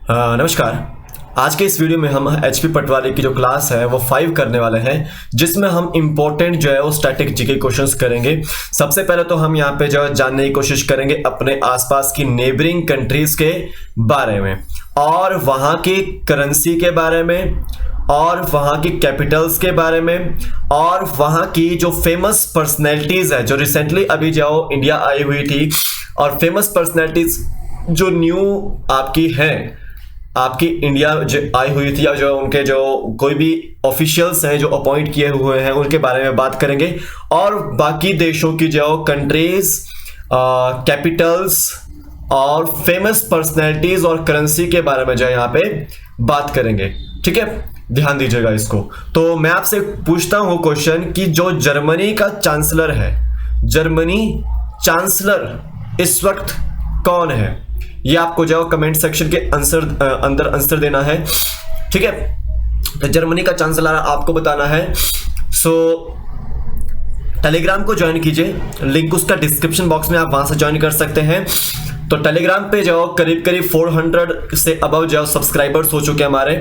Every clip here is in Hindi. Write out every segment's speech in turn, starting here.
नमस्कार। आज के इस वीडियो में हम एचपी पटवारी की जो क्लास है वो 5 करने वाले हैं, जिसमें हम इंपॉर्टेंट जो है वो स्टैटिक जीके क्वेश्चंस करेंगे। सबसे पहले तो हम यहाँ पे जो है जानने की कोशिश करेंगे अपने आसपास की नेबरिंग कंट्रीज के बारे में और वहाँ की करेंसी के बारे में और वहाँ की कैपिटल्स के बारे में और वहाँ की जो फेमस पर्सनैलिटीज है जो रिसेंटली अभी जो इंडिया आई हुई थी और फेमस पर्सनैलिटीज जो न्यू आपकी हैं, आपकी इंडिया जो आई हुई थी या जो उनके जो कोई भी ऑफिशियल्स हैं जो अपॉइंट किए हुए हैं उनके बारे में बात करेंगे और बाकी देशों की जो कंट्रीज, कैपिटल्स और फेमस पर्सनैलिटीज और करेंसी के बारे में जो यहाँ पे बात करेंगे। ठीक है, ध्यान दीजिएगा इसको। तो मैं आपसे पूछता हूं क्वेश्चन कि जो जर्मनी का चांसलर है, जर्मनी चांसलर इस वक्त कौन है? ये आपको जो कमेंट सेक्शन के अंदर आंसर देना है। ठीक है, तो जर्मनी का चांसलर आपको बताना है। सो टेलीग्राम को ज्वाइन कीजिए, लिंक उसका डिस्क्रिप्शन बॉक्स में, आप वहां से ज्वाइन कर सकते हैं। तो टेलीग्राम पे जाओ, करीब 400 से अबव जाओ सब्सक्राइबर्स हो चुके हैं हमारे।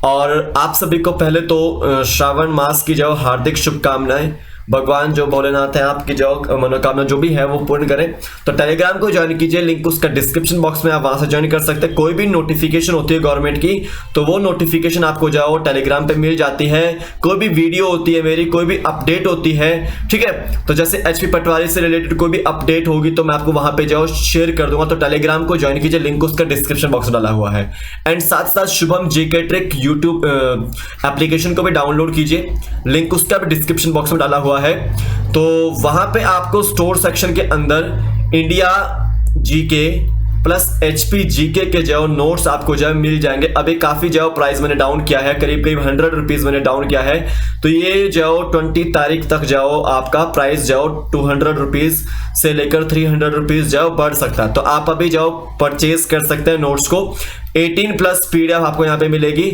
और आप सभी को पहले तो श्रावण मास की जाओ हार्दिक शुभकामनाएं। भगवान जो भोलेनाथ है आपकी जो मनोकामना जो भी है वो पूर्ण करें। तो टेलीग्राम को ज्वाइन कीजिए, लिंक उसका डिस्क्रिप्शन बॉक्स में, आप वहां से ज्वाइन कर सकते हैं। कोई भी नोटिफिकेशन होती है गवर्नमेंट की तो वो नोटिफिकेशन आपको जाओ टेलीग्राम पे मिल जाती है। कोई भी वीडियो होती है मेरी, कोई भी अपडेट होती है, ठीक है, तो जैसे एचपी पटवारी से रिलेटेड कोई भी अपडेट होगी तो मैं आपको वहां पे जाओ शेयर कर दूंगा। तो टेलीग्राम को ज्वाइन कीजिए, लिंक उसका डिस्क्रिप्शन बॉक्स में डाला हुआ है। एंड साथ साथ Shubham GK trick YouTube application को भी डाउनलोड कीजिए, लिंक उसका भी डिस्क्रिप्शन बॉक्स में डाला हुआ है। तो वहां पे आपको स्टोर सेक्शन के अंदर India GK plus HP GK के जो नोट्स आपको जो मिल जाएंगे। अभी काफी जो प्राइस मैंने डाउन किया है, करीब 100 रुपीज मैंने डाउन किया है। तो ये जो 20 तारीख तक जाओ आपका प्राइस जाओ 200 रुपीज से लेकर 300 रुपीज जाओ बढ़ सकता है। तो आप अभी जाओ परचेज कर सकते हैं नोट्स को। 18+ पीडीएफ आपको यहाँ पे मिलेगी,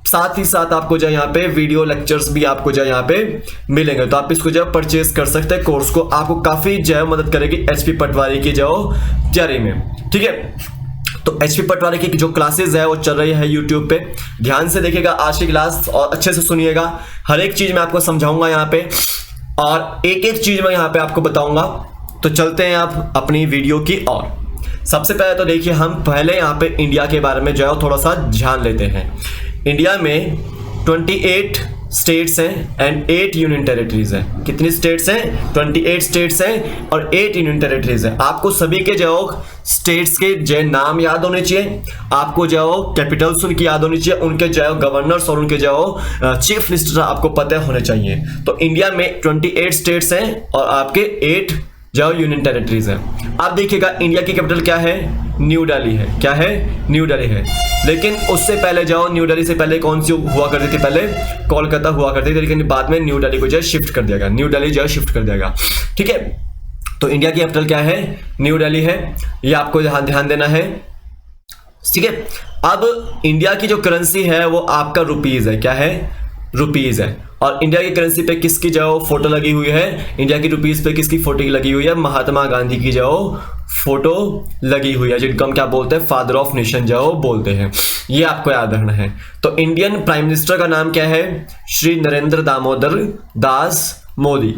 साथ ही साथ आपको जो यहाँ पे वीडियो लेक्चर्स भी आपको जो यहाँ पे मिलेंगे। तो आप इसको जो परचेज कर सकते हैं कोर्स को, आपको काफी जो मदद करेगी एचपी पटवारी की जो तैयारी में। ठीक है, तो एचपी पटवारी की जो क्लासेस है वो चल रही है यूट्यूब पे। ध्यान से देखिएगा आज की क्लास और अच्छे से सुनिएगा, हर एक चीज मैं आपको समझाऊंगा यहाँ पे और एक एक चीज मैं यहाँ पे आपको बताऊंगा। तो चलते हैं आप अपनी वीडियो की ओर। सबसे पहले तो देखिए हम पहले यहाँ पे इंडिया के बारे में जो है थोड़ा सा ध्यान लेते हैं। इंडिया में 28 स्टेट्स हैं एंड 8 यूनियन टेरिटरीज हैं। कितनी स्टेट्स हैं? 28 स्टेट्स हैं और 8 यूनियन टेरिटरीज हैं। आपको सभी के जो स्टेट्स के जो नाम याद होने चाहिए, आपको जो कैपिटल्स उनकी याद होनी चाहिए, उनके जो गवर्नर्स और उनके जो चीफ मिनिस्टर आपको पता होने चाहिए। तो इंडिया में 28 स्टेट्स हैं और आपके 8 जो यूनियन टेरिटरीज है। आप देखिएगा इंडिया की कैपिटल क्या है? न्यू दिल्ली है। क्या है? न्यू दिल्ली है। लेकिन उससे पहले जाओ, न्यू दिल्ली से पहले कौन सी हुआ करती थी? पहले कोलकाता हुआ करती थी, लेकिन बाद में न्यू दिल्ली को जो शिफ्ट कर दिया गया, न्यू दिल्ली जो शिफ्ट कर दिया गया। ठीक है, तो इंडिया की कैपिटल क्या है? न्यू दिल्ली है। ये आपको ध्यान देना है। ठीक है, अब इंडिया की जो करेंसी है वो आपका रुपीज है। क्या है? रुपीज है। और इंडिया की करेंसी पे किसकी जो फोटो लगी हुई है? इंडिया की रुपीज पे किसकी फोटो लगी हुई है? महात्मा गांधी की जो फोटो लगी हुई है, जिनको हम क्या बोलते हैं? फादर ऑफ नेशन जो बोलते हैं। ये आपको याद रखना है। तो इंडियन प्राइम मिनिस्टर का नाम क्या है? श्री नरेंद्र दामोदर दास मोदी,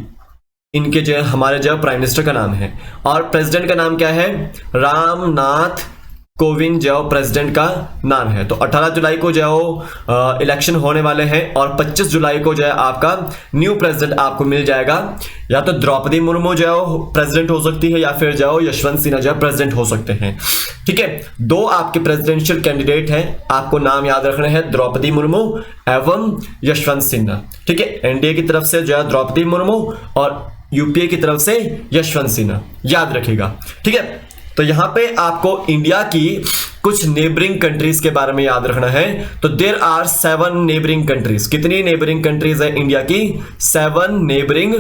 इनके जो हमारे जो प्राइम मिनिस्टर का नाम है। और प्रेसिडेंट का नाम क्या है? रामनाथ कोविंद जो प्रेसिडेंट का नाम है। तो 18 जुलाई को जो इलेक्शन होने वाले हैं और 25 जुलाई को जो है आपका न्यू प्रेसिडेंट आपको मिल जाएगा। या तो द्रौपदी मुर्मू जो प्रेसिडेंट हो सकती है या फिर जो यशवंत सिन्हा जो प्रेसिडेंट हो सकते हैं। ठीक है, 2 आपके प्रेसिडेंशियल कैंडिडेट हैं, आपको नाम याद रखना है, द्रौपदी मुर्मू एवं यशवंत सिन्हा। ठीक है, एनडीए की तरफ से जो है द्रौपदी मुर्मू और यूपीए की तरफ से यशवंत सिन्हा, याद रखिएगा। ठीक है, तो यहां पे आपको इंडिया की कुछ नेबरिंग कंट्रीज के बारे में याद रखना है। तो देयर आर 7 नेबरिंग कंट्रीज। कितनी नेबरिंग कंट्रीज है इंडिया की? 7 नेबरिंग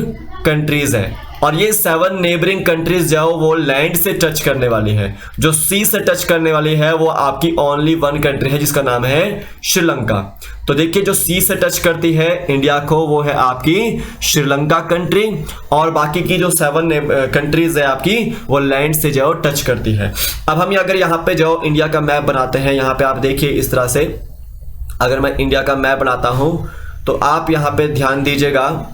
कंट्रीज है। और ये 7 नेबरिंग कंट्रीज जाओ वो लैंड से टच करने वाली है। जो सी से टच करने वाली है वो आपकी ओनली 1 कंट्री है जिसका नाम है श्रीलंका। तो देखिए जो सी से टच करती है इंडिया को वो है आपकी श्रीलंका कंट्री, और बाकी की जो 7 कंट्रीज है आपकी वो लैंड से जाओ टच करती है। अब हम अगर यहाँ पे जाओ इंडिया का मैप बनाते हैं, यहाँ पे आप देखिए इस तरह से अगर मैं इंडिया का मैप बनाता हूं तो आप यहाँ पे ध्यान दीजिएगा,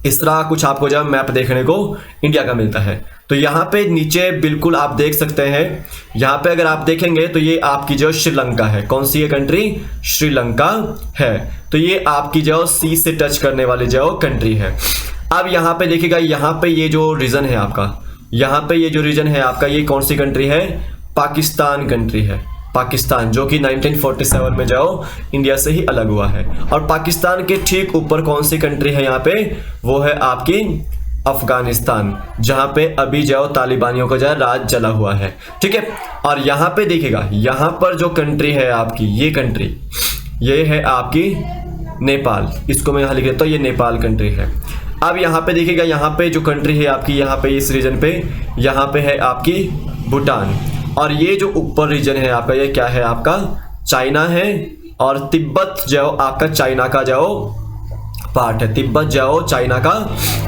इस तरह कुछ आपको जब मैप देखने को इंडिया का मिलता है। तो यहाँ पे नीचे बिल्कुल आप देख सकते हैं, यहाँ पे अगर आप देखेंगे तो ये आपकी जो श्रीलंका है, कौन सी ये कंट्री, श्रीलंका है। तो ये आपकी जो सी से टच करने वाली जो कंट्री है। अब यहाँ पे देखिएगा, यहाँ पे ये जो रीजन है आपका, यहाँ पे ये जो रीजन है आपका, ये कौन सी कंट्री है, पाकिस्तान कंट्री है। पाकिस्तान जो कि 1947 में जाओ इंडिया से ही अलग हुआ है। और पाकिस्तान के ठीक ऊपर कौन सी कंट्री है यहाँ पे, वो है आपकी अफगानिस्तान, जहां पे अभी जाओ तालिबानियों का जो राज चला हुआ है, ठीक है। और यहाँ पे देखिएगा, यहाँ पर जो कंट्री है आपकी, ये कंट्री ये है आपकी नेपाल, इसको मैं यहाँ लिख देता हूँ, ये नेपाल कंट्री है। अब यहाँ पे देखिएगा, यहाँ पे जो कंट्री है आपकी, यहाँ पे इस रीजन पे, यहाँ पे है आपकी भूटान, और ये जो ऊपर रीजन है आपका, ये क्या है आपका, चाइना है। और तिब्बत जो आपका चाइना का जो पार्ट है, तिब्बत जो चाइना का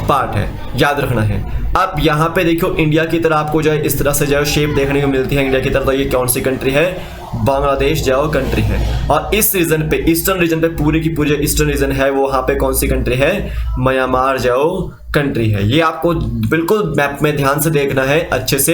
पार्ट है, याद रखना है। अब यहाँ पे देखो इंडिया की तरह आपको जो है इस तरह से जो शेप देखने को मिलती है इंडिया की तरह। तो ये कौन सी कंट्री है, बांग्लादेश जो कंट्री है। और इस रीजन पे, ईस्टर्न रीजन पे, पूरी की पूरी ईस्टर्न रीजन है वो, वहाँ पे कौन सी कंट्री है, म्यांमार जो कंट्री है। ये आपको बिल्कुल मैप में ध्यान से देखना है अच्छे से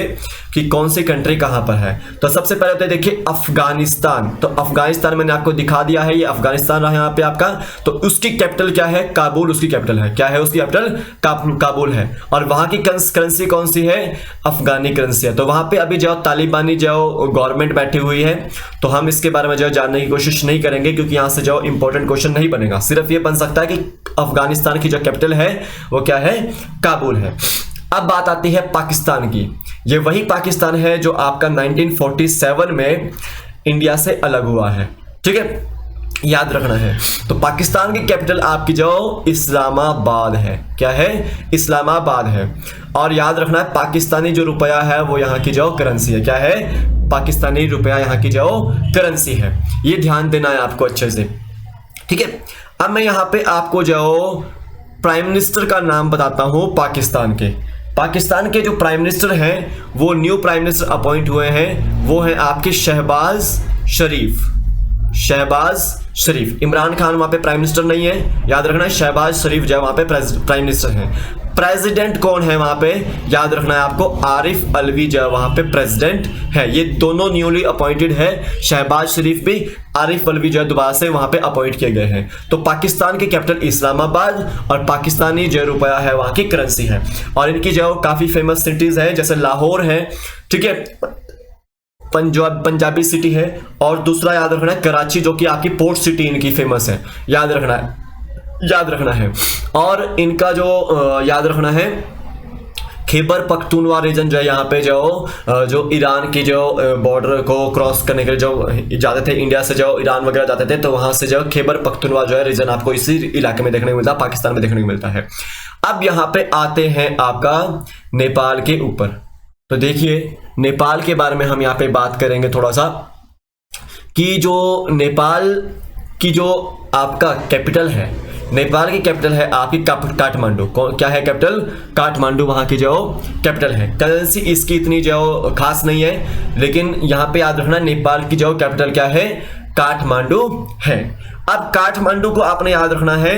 कि कौन सी कंट्री कहाँ पर है। तो सबसे पहले तो देखिए अफगानिस्तान, तो अफगानिस्तान मैंने आपको दिखा दिया है, ये अफगानिस्तान रहा यहाँ पे आपका। तो उसकी कैपिटल क्या है, काबुल उसकी कैपिटल है। क्या है उसकी कैपिटल, काबुल है। और वहाँ की करेंसी कौन सी है, अफगानी करेंसी है। तो वहाँ पे अभी जो तालिबानी जो गवर्नमेंट बैठी हुई है, तो हम इसके बारे में जो जानने की कोशिश नहीं करेंगे, क्योंकि यहाँ से जो इंपॉर्टेंट क्वेश्चन नहीं बनेगा। सिर्फ ये बन सकता है कि अफगानिस्तान की जो कैपिटल है वो क्या है, काबुल है। अब बात आती है पाकिस्तान की। ये वही पाकिस्तान है जो आपका 1947 में इंडिया से अलग हुआ है, ठीक है, याद रखना है। तो पाकिस्तान की कैपिटल आपकी जो इस्लामाबाद है, क्या है, इस्लामाबाद है। और याद रखना है पाकिस्तानी जो रुपया है वो यहाँ की जो करेंसी है, क्या है, पाकिस्तानी रुपया यहाँ की जो करेंसी है। ये ध्यान देना है आपको अच्छे से, ठीक है। अब मैं यहाँ पे आपको जो प्राइम मिनिस्टर का नाम बताता हूं पाकिस्तान के। पाकिस्तान के जो प्राइम मिनिस्टर हैं वो न्यू प्राइम मिनिस्टर अपॉइंट हुए हैं, वो हैं आपके शहबाज शरीफ। शहबाज शरीफ, इमरान खान वहां पे प्राइम मिनिस्टर नहीं है, याद रखना है। शहबाज शरीफ जो वहां पे प्राइम मिनिस्टर हैं। प्रेसिडेंट कौन है वहां पे, याद रखना है आपको, आरिफ अलवी जो वहां पे प्रेसिडेंट है। ये दोनों न्यूली अपॉइंटेड है, शहबाज शरीफ भी, आरिफ अलवी जो दोबारा से वहां पे अपॉइंट किए गए हैं। तो पाकिस्तान की कैपिटल इस्लामाबाद, और पाकिस्तानी जो रुपया है वहां की करेंसी है। और इनकी जो काफी फेमस सिटीज है, जैसे लाहौर है, ठीक है, पंजाबी सिटी है। और दूसरा याद रखना है कराची, जो कि आपकी पोर्ट सिटी इनकी फेमस है, याद रखना है। और इनका जो याद रखना है खैबर पख्तूनवा रीजन जो है, यहाँ पे जो ईरान की जो बॉर्डर को क्रॉस करने के लिए जो जाते थे, इंडिया से जो ईरान वगैरह जाते थे, तो वहां से जो खैबर पख्तूनवा जो है रीजन आपको इसी इलाके में देखने को मिलता है, पाकिस्तान में देखने को मिलता है। अब यहाँ पे आते हैं आपका नेपाल के ऊपर। तो देखिए नेपाल के बारे में हम यहाँ पे बात करेंगे थोड़ा सा, कि जो नेपाल की जो आपका कैपिटल है, नेपाल की कैपिटल है आपकी काठमांडू। क्या है कैपिटल, काठमांडू वहां की जो कैपिटल है। करेंसी इसकी इतनी जो खास नहीं है, लेकिन यहाँ पे याद रखना नेपाल की जो कैपिटल क्या है, काठमांडू है। अब काठमांडू को आपने याद रखना है,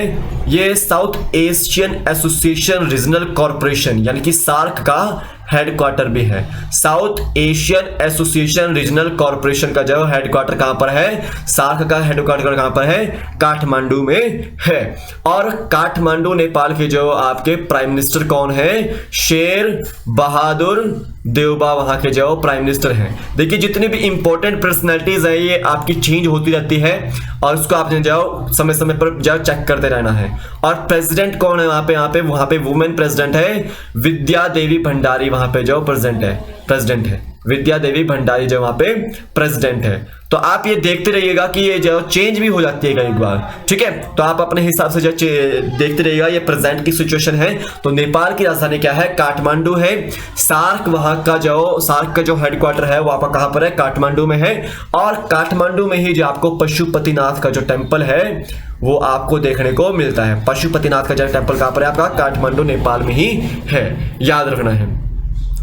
ये south Asian association regional corporation यानी कि सार्क का हेडक्वार्टर भी है। South Asian association regional corporation का जो हेडक्वार्टर कहां पर है, सार्क का हेडक्वार्टर कहां पर है, काठमांडू में है। और काठमांडू नेपाल के जो आपके प्राइम मिनिस्टर कौन है, शेर बहादुर देउबा वहां के जो प्राइम मिनिस्टर हैं। देखिए जितनी भी इंपॉर्टेंट पर्सनैलिटीज है ये आपकी चेंज होती रहती है, और उसको आपने जाओ समय समय पर जाओ चेक करते रहना है। और प्रेसिडेंट कौन है वहां पे वुमेन प्रेसिडेंट है, विद्या देवी भंडारी वहां पे जो प्रेसिडेंट है। विद्या देवी भंडारी जो वहां पे प्रेसिडेंट है। तो आप ये देखते रहिएगा कि ये जो चेंज भी हो जाती है कई बार, ठीक है। तो आप अपने हिसाब से जो देखते रहिएगा, ये प्रेजेंट की सिचुएशन है। तो नेपाल की राजधानी क्या है? काठमांडू है। सार्क वहां का जो हेडक्वार्टर है वो आपका कहां पर है? काठमांडू में है। और काठमांडू में ही जो आपको पशुपतिनाथ का जो टेम्पल है वो आपको देखने को मिलता है। पशुपतिनाथ का जो टेम्पल कहां पर है? आपका काठमांडू नेपाल में ही है, याद रखना है,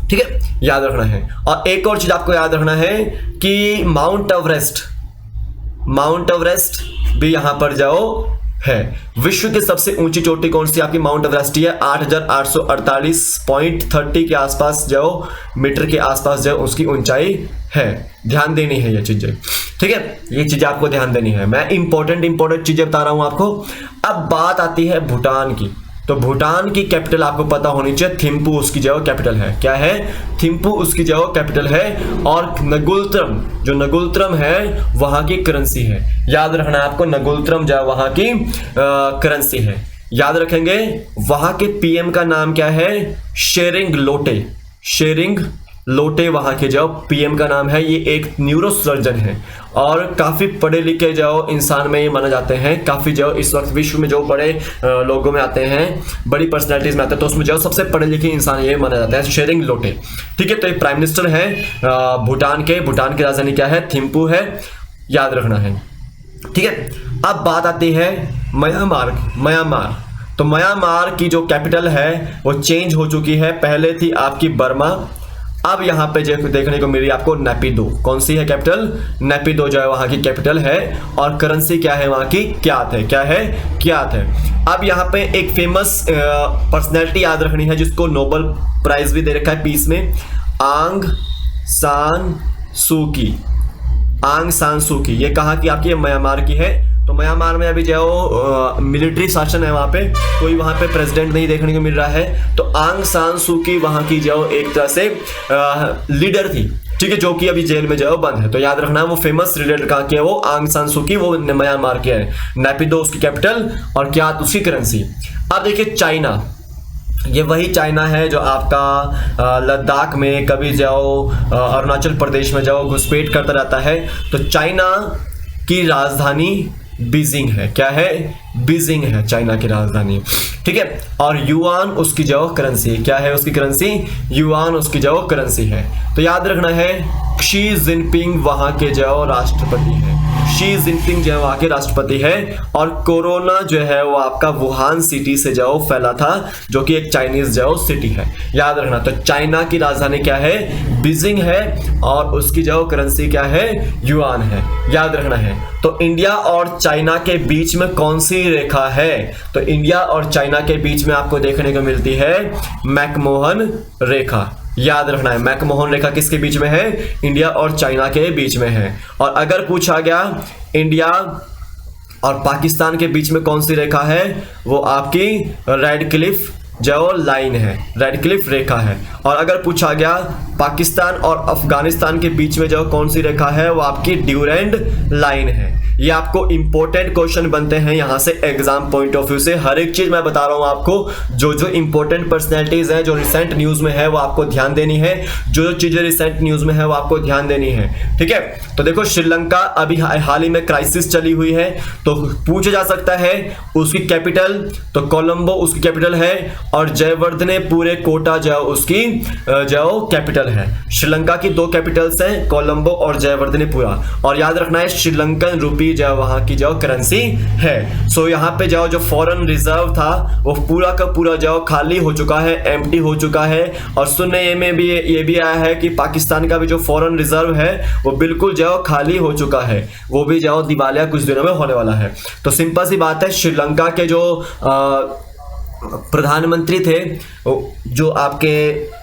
ठीक है, याद रखना है। और एक और चीज आपको याद रखना है कि माउंट एवरेस्ट भी यहां पर है। विश्व की सबसे ऊंची चोटी कौन सी? आपकी माउंट एवरेस्ट ही है। 8,848.30 के आसपास मीटर के आसपास उसकी ऊंचाई है। ध्यान देनी है ये चीजें, ठीक है, ये चीजें आपको ध्यान देनी है। मैं इंपॉर्टेंट चीजें बता रहा हूं आपको। अब बात आती है भूटान की। तो भूटान की कैपिटल आपको पता होनी चाहिए, थिम्पू उसकी कैपिटल है। क्या है? थिम्पू उसकी कैपिटल है। और नगुलत्रम है वहां की करेंसी है। याद रखना है आपको, नगुलत्रम वहां की करेंसी है, याद रखेंगे। वहां के पीएम का नाम क्या है? शेरिंग लोटे वहां के पीएम का नाम है। ये एक न्यूरोसर्जन है और काफी पढ़े लिखे इंसान में ये माना जाते हैं। काफी इस वक्त विश्व में बड़े लोगों में आते हैं, बड़ी पर्सनैलिटीज में आते हैं, तो उसमें सबसे पढ़े लिखे इंसान ये माना जाता है, शेरिंग लोटे, ठीक है। तो ये प्राइम मिनिस्टर है भूटान की राजधानी क्या है? थिम्पू है, याद रखना है, ठीक है। अब बात आती है म्यांमार। तो म्यांमार की जो कैपिटल है वो चेंज हो चुकी है। पहले थी आपकी बर्मा, अब यहां पे देखने को मिली आपको नेपिडो। कौन सी है कैपिटल? नेपिडो वहां की कैपिटल है। और करेंसी क्या है वहां की? क्यात है। क्या है? क्यात है। अब यहां पे एक फेमस पर्सनैलिटी याद रखनी है जिसको नोबेल प्राइज भी दे रखा है पीस में, आंग सान सू की। ये कहां की? आपकी म्यांमार की है। तो म्यांमार में अभी मिलिट्री शासन है, वहां पे कोई वहां पे प्रेसिडेंट नहीं देखने को मिल रहा है। तो आंग सान सू की वहां की एक तरह से लीडर थी, ठीक है, जो कि अभी जेल में बंद है। तो याद रखना है वो फेमस लीडर कहां की है? वो आंग सान सू की, वो म्यांमार की है। नेपिडो उसकी कैपिटल और क्या उसकी करेंसी। अब देखिए चाइना, ये वही चाइना है जो आपका लद्दाख में कभी अरुणाचल प्रदेश में घुसपैठ करता रहता है। तो चाइना की राजधानी बीजिंग है। क्या है? बीजिंग है चाइना की राजधानी, ठीक है। और युआन उसकी करेंसी। क्या है उसकी करेंसी? युआन उसकी करेंसी है। तो याद रखना है शी जिनपिंग वहां के राष्ट्रपति है। शी जिनपिंग वहां के राष्ट्रपति है। और कोरोना वो आपका वुहान सिटी से फैला था, जो कि एक चाइनीज सिटी है, याद रखना। तो चाइना की राजधानी क्या है? बीजिंग है। और उसकी करेंसी क्या है? युआन है, याद रखना है। तो इंडिया और चाइना के बीच में कौन सी रेखा है? तो इंडिया और चाइना के बीच में आपको देखने को मिलती है मैकमोहन रेखा, याद रखना है। मैकमोहन रेखा किसके बीच में है? इंडिया और चाइना के बीच में है। और अगर पूछा गया इंडिया और पाकिस्तान के बीच में कौन सी रेखा है? वो आपकी रेड क्लिफ लाइन है, रेड क्लिफ रेखा है। और अगर पूछा गया पाकिस्तान और अफगानिस्तान के बीच में कौन सी रेखा है? वो आपकी ड्यूरेंड लाइन है। ये आपको इंपॉर्टेंट क्वेश्चन बनते हैं यहां से एग्जाम पॉइंट ऑफ व्यू से। हर एक चीज मैं बता रहा हूं आपको, जो इंपॉर्टेंट पर्सनैलिटीज हैं, जो रिसेंट न्यूज में है वो आपको ध्यान देनी है। जो चीजें रिसेंट न्यूज में है वो आपको ध्यान देनी है, ठीक है। तो देखो श्रीलंका अभी हाल ही में क्राइसिस चली हुई है, तो पूछा जा सकता है उसकी कैपिटल। तो कोलंबो उसकी कैपिटल है। और जयवर्धने पूरे कोटा उसकी कैपिटल है। श्रीलंका की 2 कैपिटल्स हैं, कोलंबो और जयवर्धनेपुरा। और याद रखना है श्रीलंकन रूपी वहां की करेंसी है। सो यहाँ पे जो फॉरेन रिजर्व था वो पूरा का पूरा खाली हो चुका है, एम्प्टी हो चुका है। और सुनने में भी ये भी आया है कि पाकिस्तान का भी फॉरेन रिजर्व है वो बिल्कुल खाली हो चुका है, वो भी दिवालिया कुछ दिनों में होने वाला है। तो सिंपल सी बात है, श्रीलंका के प्रधानमंत्री थे जो आपके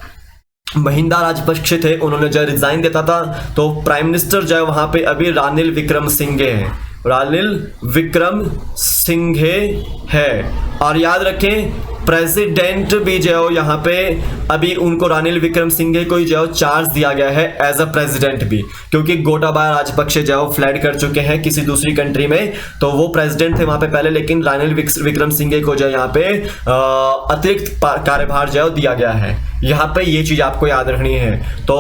महिंदा राजपक्षे थे, उन्होंने रिजाइन देता था। तो प्राइम मिनिस्टर वहां पे अभी रानिल विक्रमसिंघे हैं, रानिल विक्रमसिंघे है। और याद रखें प्रेसिडेंट भी यहाँ पे अभी उनको रानिल विक्रमसिंघे को ही चार्ज दिया गया है एज अ प्रेसिडेंट भी, क्योंकि गोटाबाया राजपक्षे फ्लैड कर चुके हैं किसी दूसरी कंट्री में। तो वो प्रेसिडेंट थे वहां पे पहले, लेकिन रानिल विक्रमसिंघे को यहाँ पे अतिरिक्त कार्यभार दिया गया है। यहाँ पे ये चीज आपको याद रखनी है। तो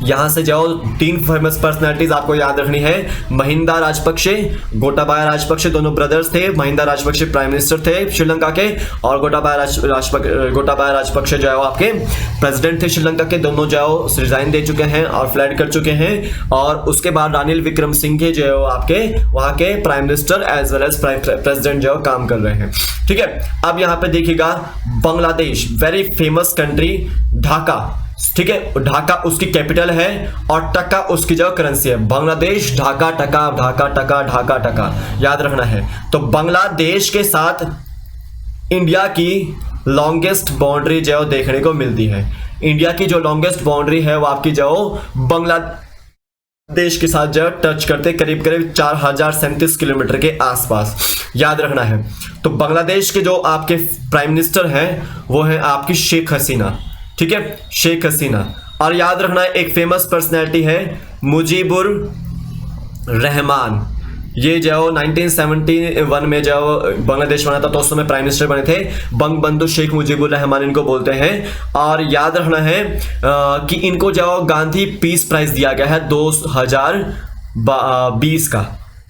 यहां से जाओ, 3 फेमस पर्सनालिटीज आपको याद रखनी है। महिंदा राजपक्षे, गोटाबाया राजपक्षे, दोनों ब्रदर्स थे। महिंदा राजपक्षे प्राइम मिनिस्टर थे श्रीलंका के, और गोटाबाया राजपक्षे जो है आपके प्रेसिडेंट थे श्रीलंका के। दोनों जो रिजाइन दे चुके हैं और फ्लैट कर चुके हैं। और उसके बाद रानिल विक्रमसिंघे जो है आपके वहां के prime minister as well as president जो काम कर रहे हैं। ठीक है, अब यहां पे देखिएगा Bangladesh, very famous country, Dhaka. ठीक है, ढाका उसकी कैपिटल है और टका उसकी जो करेंसी है। बांग्लादेश, ढाका, टका, ढाका, टका, ढाका, टका, याद रखना है। तो बांग्लादेश के साथ इंडिया की लॉन्गेस्ट बाउंड्री जो देखने को मिलती है। इंडिया की जो लॉन्गेस्ट बाउंड्री है वो आपकी जो बांग्लादेश के साथ जो टच करते करीब करीब 4037 किलोमीटर के आसपास, याद रखना है। तो बांग्लादेश के जो आपके प्राइम मिनिस्टर हैं वो हैं आपकी शेख हसीना। ठीक है, शेख हसीना। और याद रखना है एक फेमस पर्सनैलिटी है मुजीबुर रहमान। ये जो 1971 में जो बांग्लादेश बना था तो उस समय प्राइम मिनिस्टर बने थे, बंगबंधु शेख मुजीबुर रहमान इनको बोलते हैं। और याद रखना है कि इनको जो गांधी पीस प्राइज दिया गया है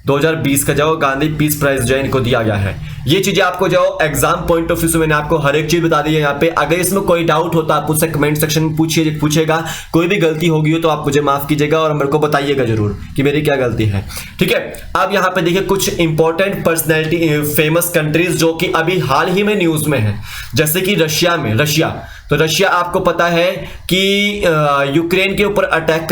2020 का जो गांधी पीस प्राइज जो इनको दिया गया है। ये चीजें आपको जो एग्जाम पॉइंट ऑफ व्यू से मैंने आपको हर एक चीज बता दी है यहाँ पे। अगर इसमें कोई डाउट होता आप मुझसे कमेंट सेक्शन में पूछेगा, कोई भी गलती होगी हो तो आप मुझे माफ कीजिएगा और मेरे को बताइएगा जरूर कि मेरी क्या गलती है। ठीक है, अब यहाँ पे देखिए कुछ इंपॉर्टेंट पर्सनैलिटी, फेमस कंट्रीज जो कि अभी हाल ही में न्यूज में है, जैसे कि रशिया। तो रशिया आपको पता है कि यूक्रेन के ऊपर अटैक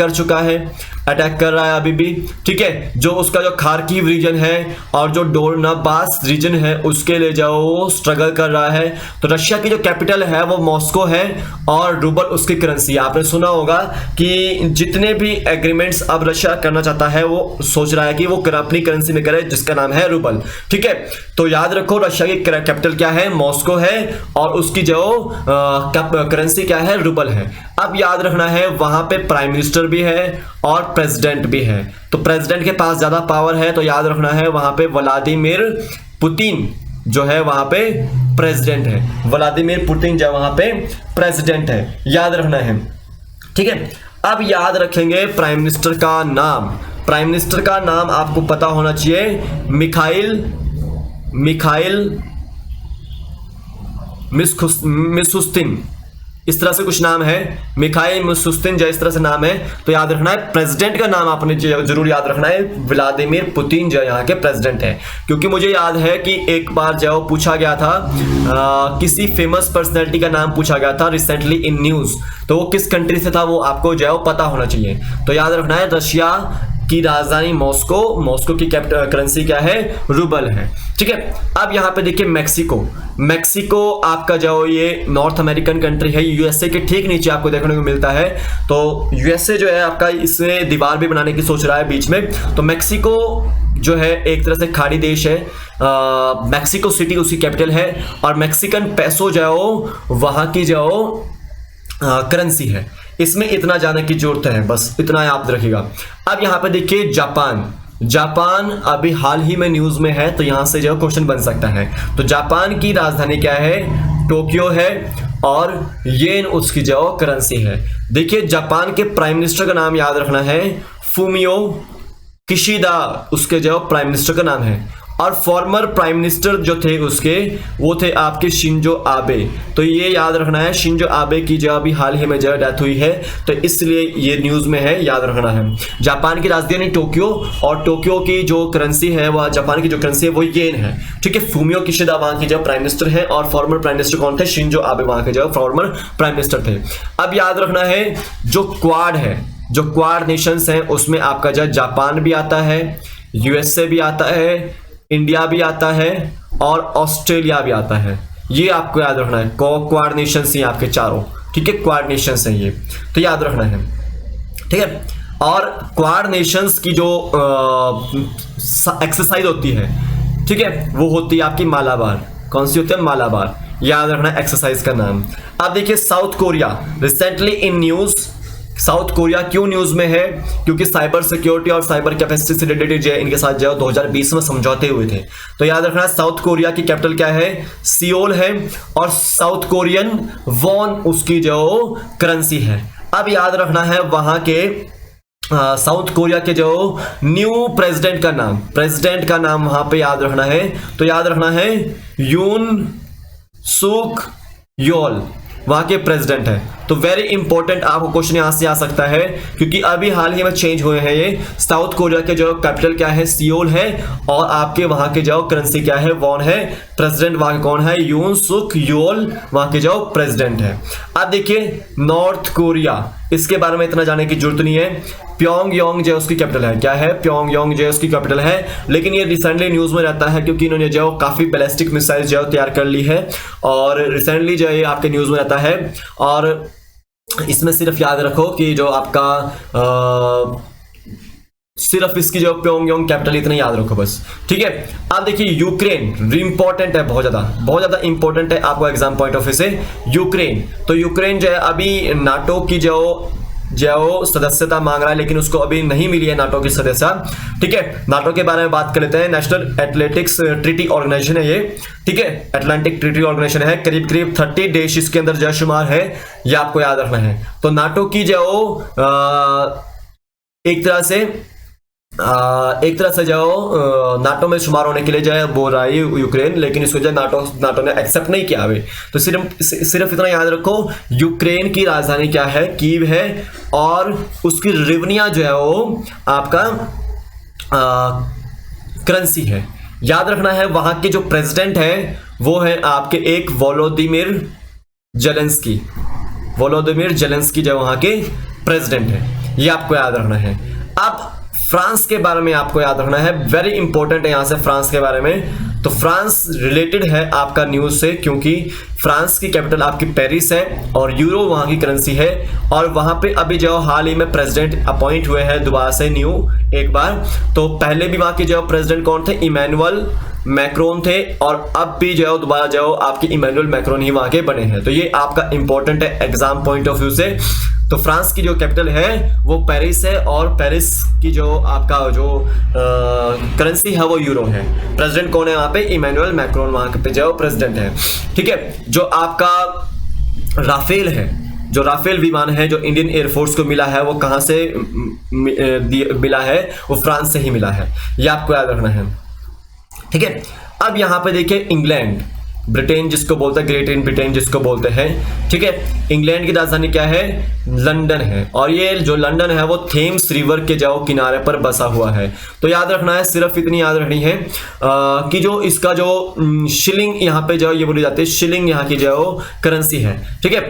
कर रहा है अभी भी। ठीक है, जो उसका जो खार्किव रीजन है और जो डोनबास रीजन है उसके लिए जो स्ट्रगल कर रहा है। तो रशिया की जो कैपिटल है वो मॉस्को है और रूबल उसकी करेंसी है। आपने सुना होगा कि जितने भी एग्रीमेंट्स अब रशिया करना चाहता है वो सोच रहा है कि वो अपनी करेंसी में करे जिसका नाम है रूबल। ठीक है, तो याद रखो रशिया की कैपिटल क्या है, मॉस्को है, और उसकी जो करेंसी क्या है, रूबल है। अब याद रखना है वहां पे प्राइम मिनिस्टर भी है और प्रेसिडेंट भी है। तो प्रेसिडेंट के पास ज्यादा पावर है, तो याद रखना है वहां पे व्लादिमीर पुतिन जो है वहां पे प्रेसिडेंट है। व्लादिमीर पुतिन जो वहां पे प्रेसिडेंट है, याद रखना है। ठीक है, अब याद रखेंगे प्राइम मिनिस्टर का नाम। प्राइम मिनिस्टर का नाम आपको पता होना चाहिए, मिखाइल मिशुस्तिन, इस तरह से कुछ नाम है, मिखाइल मिशुस्तिन जो इस तरह से नाम है। तो याद रखना है प्रेसिडेंट का नाम आपने जरूर याद रखना है, व्लादिमीर पुतिन जो यहाँ के प्रेसिडेंट है। क्योंकि मुझे याद है कि एक बार जो पूछा गया था किसी फेमस पर्सनैलिटी का नाम पूछा गया था रिसेंटली इन न्यूज, तो वो किस कंट्री से था वो आपको जो पता होना चाहिए। तो याद रखना है रशिया की राजधानी मॉस्को की करेंसी क्या है, रूबल है। ठीक है, अब यहाँ पे देखिए मैक्सिको आपका जो ये नॉर्थ अमेरिकन कंट्री है, यूएसए के ठीक नीचे आपको देखने को मिलता है। तो यूएसए जो है आपका इसमें दीवार भी बनाने की सोच रहा है बीच में। तो मैक्सिको जो है एक तरह से खाड़ी देश है, मैक्सिको सिटी उसकी कैपिटल है, और मैक्सिकन पैसो जो वहां की जो करेंसी है। इसमें इतना जाने की जरूरत है, बस इतना याद रखिएगा। अब यहाँ पे देखिए जापान अभी हाल ही में न्यूज में है, तो यहां से जो क्वेश्चन बन सकता है। तो जापान की राजधानी क्या है, टोक्यो है, और येन उसकी जो करेंसी है। देखिए जापान के प्राइम मिनिस्टर का नाम याद रखना है, फूमियो किशिदा उसके जो प्राइम मिनिस्टर का नाम है। और फॉर्मर प्राइम मिनिस्टर जो थे उसके वो थे आपके शिंजो आबे। तो ये याद रखना है, शिंजो आबे की जो अभी हाल ही में जो डेथ हुई है, तो इसलिए ये न्यूज में है, याद रखना है। जापान की राजधानी टोक्यो, और टोक्यो की जो करेंसी है वह जापान की जो करेंसी है वो येन है। ठीक है, फूमियो किशिदा वहां की जो प्राइम मिनिस्टर है, और फॉर्मर प्राइम मिनिस्टर कौन थे, शिंजो आबे वहां के जो फॉर्मर प्राइम मिनिस्टर थे। अब याद रखना है जो क्वाड नेशंस हैं उसमें आपका जो जापान भी आता है, यूएसए भी आता है, इंडिया भी आता है, और ऑस्ट्रेलिया भी आता है। ये आपको याद रखना है, क्वाड नेशंस हैं आपके चारों। ठीक है, क्वाड नेशंस हैं ये, तो याद रखना है। ठीक है, और क्वाड नेशंस की जो एक्सरसाइज होती है, ठीक है, वो होती है आपकी मालाबार। कौन सी होती है, मालाबार, याद रखना एक्सरसाइज का नाम। अब देखिए south Korea recently in news. South Korea क्यों न्यूज में है, क्योंकि साइबर सिक्योरिटी और साइबर कैपेसिटी से रिलेटेड जो इनके साथ जो 2020 में समझौते हुए थे। तो याद रखना साउथ कोरिया की कैपिटल क्या है, सियोल है, और साउथ कोरियन वॉन उसकी जो करेंसी है। अब याद रखना है वहां के साउथ कोरिया के जो न्यू प्रेसिडेंट का नाम वहां पे याद रखना है। तो याद रखना है यून सुक योल वहां के प्रेसिडेंट है। तो वेरी इंपॉर्टेंट आपको क्वेश्चन यहां से आ सकता है, क्योंकि अभी हाल ही में चेंज हुए हैं ये। साउथ कोरिया के जो कैपिटल क्या है, सियोल है, और आपके वहां के जो करेंसी क्या है, वॉन है। प्रेसिडेंट वहां के कौन है, यून सुक योल वहां के जो प्रेसिडेंट है। अब देखिए नॉर्थ कोरिया, इसके बारे में इतना जानने की जरूरत नहीं है। प्योंगयांग जो उसकी कैपिटल है, क्या है, प्योंगयांग जो उसकी कैपिटल है। लेकिन ये रिसेंटली न्यूज में रहता है क्योंकि इन्होंने जो काफी बैलिस्टिक मिसाइल जो तैयार कर ली है, और रिसेंटली जो ये आपके न्यूज में रहता है। और इसमें सिर्फ याद रखो कि जो आपका सिर्फ इसकी जो प्योंगयांग कैपिटल इतना याद रखो बस, ठीक है। अब देखिए यूक्रेन इंपॉर्टेंट है, बहुत ज्यादा इंपॉर्टेंट है आपको एग्जाम पॉइंट ऑफ व्यू से। यूक्रेन, तो यूक्रेन जो है अभी नाटो की जो सदस्यता मांग रहा है, लेकिन उसको अभी नहीं मिली है नाटो की सदस्यता, ठीक है। नाटो के बारे में बात कर लेते हैं। नेशनल एथलेटिक्स ट्रीटी ऑर्गेनाइजेशन है ये, ठीक है, अटलांटिक ट्रीटी ऑर्गेनाइजेशन है। करीब 30 देश इसके अंदर जो शुमार है, ये आपको याद रखना है। तो नाटो की जो एक तरह से जो नाटो में शुमार होने के लिए जो है बोल रहा है यूक्रेन, लेकिन इसको जो नाटो ने एक्सेप्ट नहीं किया अभी। तो सिर्फ इतना याद रखो, यूक्रेन की राजधानी क्या है, कीव है, और उसकी रिवनिया जो है वो आपका करेंसी है। याद रखना है वहां के जो प्रेसिडेंट है वो है आपके एक वोलोदिमिर जेलेंस्की जो वहां के प्रेसिडेंट है, ये आपको याद रखना है। अब फ्रांस के बारे में आपको याद रखना है, वेरी इंपॉर्टेंट है यहां से फ्रांस के बारे में। तो फ्रांस रिलेटेड है आपका न्यूज से, क्योंकि फ्रांस की कैपिटल आपकी पेरिस है और यूरो वहां की करेंसी है। और वहां पे अभी जो हाल ही में प्रेसिडेंट अपॉइंट हुए हैं दोबारा से न्यू एक बार। तो पहले भी वहां के जो प्रेसिडेंट कौन थे, इमैनुअल मैक्रोन थे, और अब भी जो दोबारा जो आपके इमैनुअल मैक्रोन ही वहां के बने हैं। तो ये आपका इंपॉर्टेंट है एग्जाम पॉइंट ऑफ व्यू से। तो फ्रांस की जो कैपिटल है वो पेरिस है, और पेरिस की जो आपका जो करेंसी है वो यूरो है। प्रेसिडेंट कौन है वहां पे, इमैनुअल मैक्रोन वहां पे जो प्रेसिडेंट है, ठीक है। जो आपका राफेल है, जो राफेल विमान है जो इंडियन एयरफोर्स को मिला है, वो कहां से मिला है, वो फ्रांस से ही मिला है, ये आपको याद रखना है, ठीक है। अब यहां पे देखिए इंग्लैंड, ब्रिटेन जिसको बोलते हैं, ग्रेट ब्रिटेन जिसको बोलते हैं, ठीक है। इंग्लैंड की राजधानी क्या है, लंदन है, और ये जो लंदन है वो थेम्स रिवर के जो किनारे पर बसा हुआ है। तो याद रखना है, सिर्फ इतनी याद रखनी है कि जो इसका जो शिलिंग यहाँ पे जो ये बोली जाती है, शिलिंग यहाँ की जो करेंसी है, ठीक है।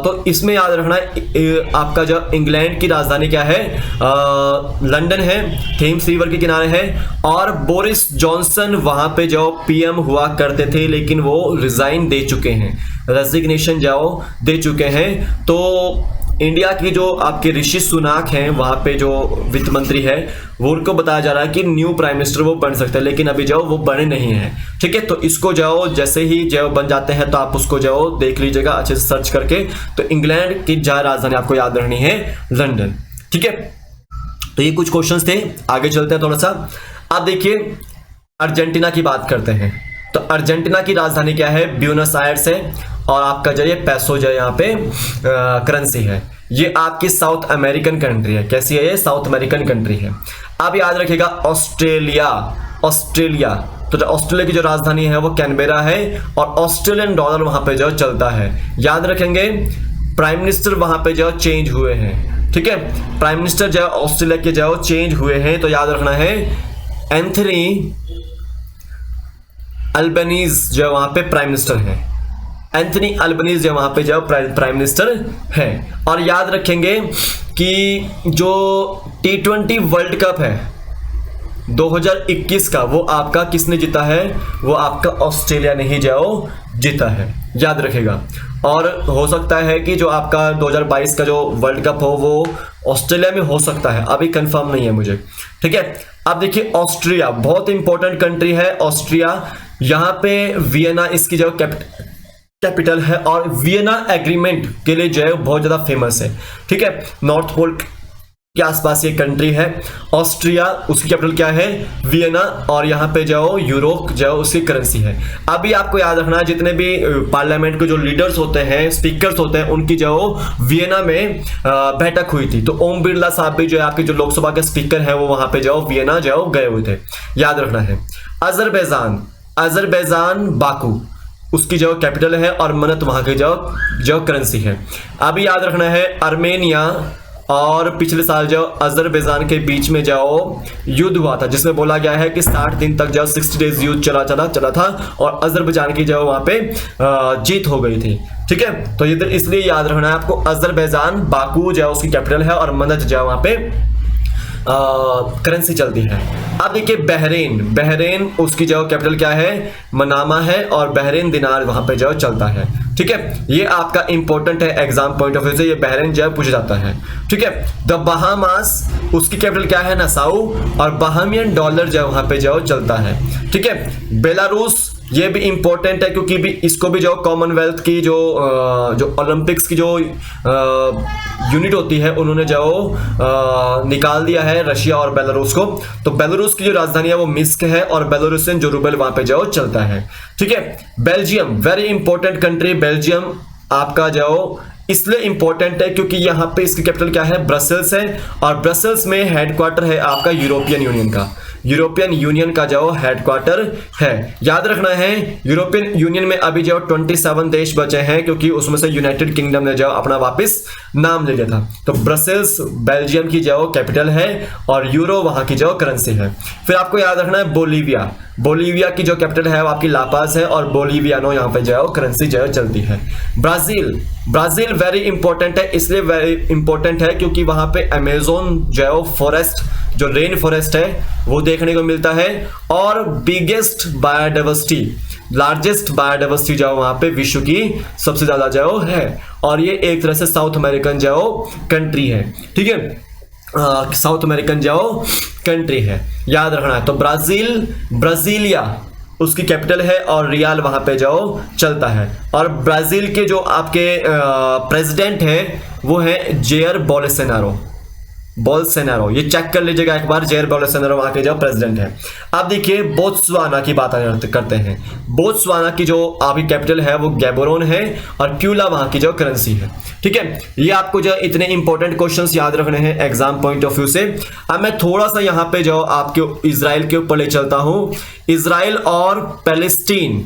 तो इसमें याद रखना है आपका जो इंग्लैंड की राजधानी क्या है, लंदन है, थेम्स रिवर के किनारे है। और बोरिस जॉनसन वहां पे जो पीएम हुआ करते थे, लेकिन वो रिजाइन दे चुके हैं, रेजिग्नेशन जाओ दे चुके हैं। तो इंडिया की जो आपके ऋषि सुनाक हैं वहां पे जो वित्त मंत्री है, वो उनको बताया जा रहा है कि न्यू प्राइम मिनिस्टर वो बन सकते हैं, लेकिन अभी जाओ वो बने नहीं हैं, ठीक है। तो इसको जाओ जैसे ही जो बन जाते हैं तो आप उसको जाओ देख लीजिएगा अच्छे से सर्च करके। तो इंग्लैंड की राजधानी आपको याद रखनी है लंदन, ठीक है। तो ये कुछ क्वेश्चंस थे, आगे चलते हैं थोड़ा सा। अब देखिए अर्जेंटीना की बात करते हैं। तो अर्जेंटीना की राजधानी क्या है, ब्यूनस आयर्स है, और आपका जो ये पैसो जो यहाँ पे करेंसी है। ये आपकी साउथ अमेरिकन कंट्री है, कैसी है ये, साउथ अमेरिकन कंट्री है। अब याद रखिएगा ऑस्ट्रेलिया, तो ऑस्ट्रेलिया की जो राजधानी है वो कैनबेरा है, और ऑस्ट्रेलियन डॉलर वहां पे जो चलता है। याद रखेंगे प्राइम मिनिस्टर वहां पे जो चेंज हुए हैं, ठीक है। प्राइम मिनिस्टर जो ऑस्ट्रेलिया के जो चेंज हुए हैं, तो याद रखना है एंथनी अल्बनीज जो वहां पे प्राइम मिनिस्टर है, एंथनी अल्बनीज जो वहां पे जो प्राइम मिनिस्टर है। और याद रखेंगे कि जो T20 वर्ल्ड कप है 2021 का, वो आपका किसने जीता है, वो आपका ऑस्ट्रेलिया ने ही जो जीता है, याद रखेगा। और हो सकता है कि जो आपका 2022 का जो वर्ल्ड कप हो वो ऑस्ट्रेलिया में हो सकता है, अभी कंफर्म नहीं है मुझे, ठीक है। अब देखिए ऑस्ट्रिया, बहुत इंपॉर्टेंट कंट्री है ऑस्ट्रिया। यहां पे वियना इसकी जो कैपिटल है, और वियना एग्रीमेंट के लिए जो है बहुत ज्यादा फेमस है, ठीक है। नॉर्थ पोल के आसपास ये कंट्री है। ऑस्ट्रिया, उसकी कैपिटल क्या है? वियना। और यहाँ पे जाओ यूरो जाओ, उसकी करेंसी है। अभी आपको याद रखना है जितने भी पार्लियामेंट के जो लीडर्स होते हैं, स्पीकर्स होते हैं, उनकी जाओ वियना में बैठक हुई थी। तो ओम बिरला साहब भी जो है आपके जो लोकसभा के स्पीकर है वो वहां पे जाओ वियना जाओ गए हुए थे, याद रखना है। अजरबैजान, अजरबैजान बाकू उसकी जो कैपिटल है, और मनत वहां की जो करेंसी है। अभी याद रखना है अर्मेनिया और पिछले साल जो अजरबैजान के बीच में जाओ युद्ध हुआ था, जिसमें बोला गया है कि 60 दिन तक जाओ 60 डेज युद्ध चला था, और अजरबैजान की जो वहां पे जीत हो गई थी। ठीक है, तो ये इसलिए याद रखना है आपको, अजरबैजान बाकू जो उसकी कैपिटल है, और मनत जो वहां पे करेंसी चलती है। अब देखिए बहरीन, बहरीन उसकी जो कैपिटल क्या है? मनामा है, और बहरीन दिनार वहां पे जो चलता है। ठीक है, ये आपका इंपॉर्टेंट है एग्जाम पॉइंट ऑफ व्यू से, ये बहरीन जो पूछा जाता है। ठीक है, द बहामास उसकी कैपिटल क्या है? नासाउ, और बहामियन डॉलर जो वहां पे जो चलता है। ठीक है, बेलारूस ये भी इंपॉर्टेंट है क्योंकि भी इसको भी जो कॉमनवेल्थ की जो ओलंपिक्स की जो यूनिट होती है उन्होंने जो निकाल दिया है रशिया और बेलारूस को। तो बेलारूस की जो राजधानी है वो मिन्स्क है, और बेलारूसियन जो रूबल वहां पे जो चलता है। ठीक है, Belgium very important country, Belgium आपका जो इसलिए इंपॉर्टेंट है क्योंकि यहाँ पे इसकी कैपिटल क्या है? ब्रसेल्स है, और ब्रसेल्स में हेडक्वार्टर है आपका यूरोपियन यूनियन का, यूरोपियन यूनियन का जो हेडक्वार्टर है। याद रखना है यूरोपियन यूनियन में अभी जो 27 देश बचे हैं, क्योंकि उसमें से यूनाइटेड किंगडम ने जो अपना वापस नाम ले लिया था। तो ब्रसेल्स बेल्जियम की जो कैपिटल है, और यूरो वहां की जो करेंसी है। फिर आपको याद रखना है बोलीविया, बोलीविया की जो कैपिटल है वो आपकी लापास है, और बोलीवियानो यहाँ पे जो करेंसी जो चलती है। ब्राजील, ब्राजील वेरी इंपॉर्टेंट है, इसलिए वेरी इंपॉर्टेंट है क्योंकि वहां पे अमेजोन जो फॉरेस्ट जो रेन फॉरेस्ट है वो देखने को मिलता है, और बिगेस्ट बायोडाइवर्सिटी लार्जेस्ट बायोडाइवर्सिटी जो वहां पे विश्व की सबसे ज्यादा जो है, और ये एक तरह से साउथ अमेरिकन जो कंट्री है। ठीक है, साउथ अमेरिकन जो कंट्री है, याद रखना है। तो ब्राजील, ब्राजीलिया उसकी कैपिटल है, और रियाल वहां पे जो चलता है। और ब्राजील के जो आपके प्रेसिडेंट है वो है जेयर बोल्सोनारो, बोल्सोनारो, ये चेक कर लीजिएगा एक बार, जेयर बोल्सोनारो वहां के जो प्रेसिडेंट है। अब देखिए बोत्सवाना की बात करते हैं। बोत्सवाना की जो आपकी कैपिटल है वो गैबोरोन है, और क्यूला वहां की जो करेंसी है। ठीक है, ये आपको जो इतने इंपॉर्टेंट क्वेश्चंस याद रखने हैं एग्जाम पॉइंट ऑफ व्यू से। अब मैं थोड़ा सा यहाँ पे जो आपके इजराइल के ऊपर ले चलता हूं। इजराइल और पैलेस्टीन,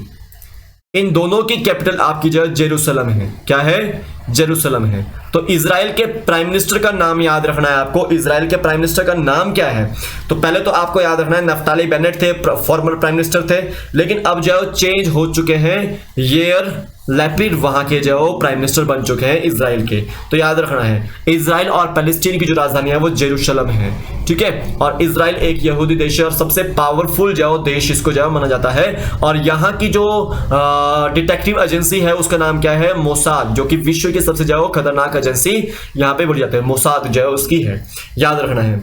इन दोनों की कैपिटल आपकी जो जेरूसलम है। क्या है? जेरूसलम है। तो इजराइल के प्राइम मिनिस्टर का नाम याद रखना है आपको। इजराइल के प्राइम मिनिस्टर का नाम क्या है? तो पहले तो आपको याद रखना है नफ्ताली बेनेट थे, फॉर्मर प्राइम मिनिस्टर थे, लेकिन अब जो चेंज हो चुके हैं, येर लैपिड वहां के जो प्राइम मिनिस्टर बन चुके हैं इजराइल के। तो याद रखना है इजराइल और पैलेस्टीन की जो राजधानी है वो जेरूशलम है। ठीक है, और इजराइल एक यहूदी देश है, और सबसे पावरफुल जो देश इसको जो माना जाता है। और यहाँ की जो डिटेक्टिव एजेंसी है उसका नाम क्या है? मोसाद, जो कि विश्व की सबसे जो खतरनाक एजेंसी यहाँ पे बोली जाती है, मोसाद जो उसकी है, याद रखना है।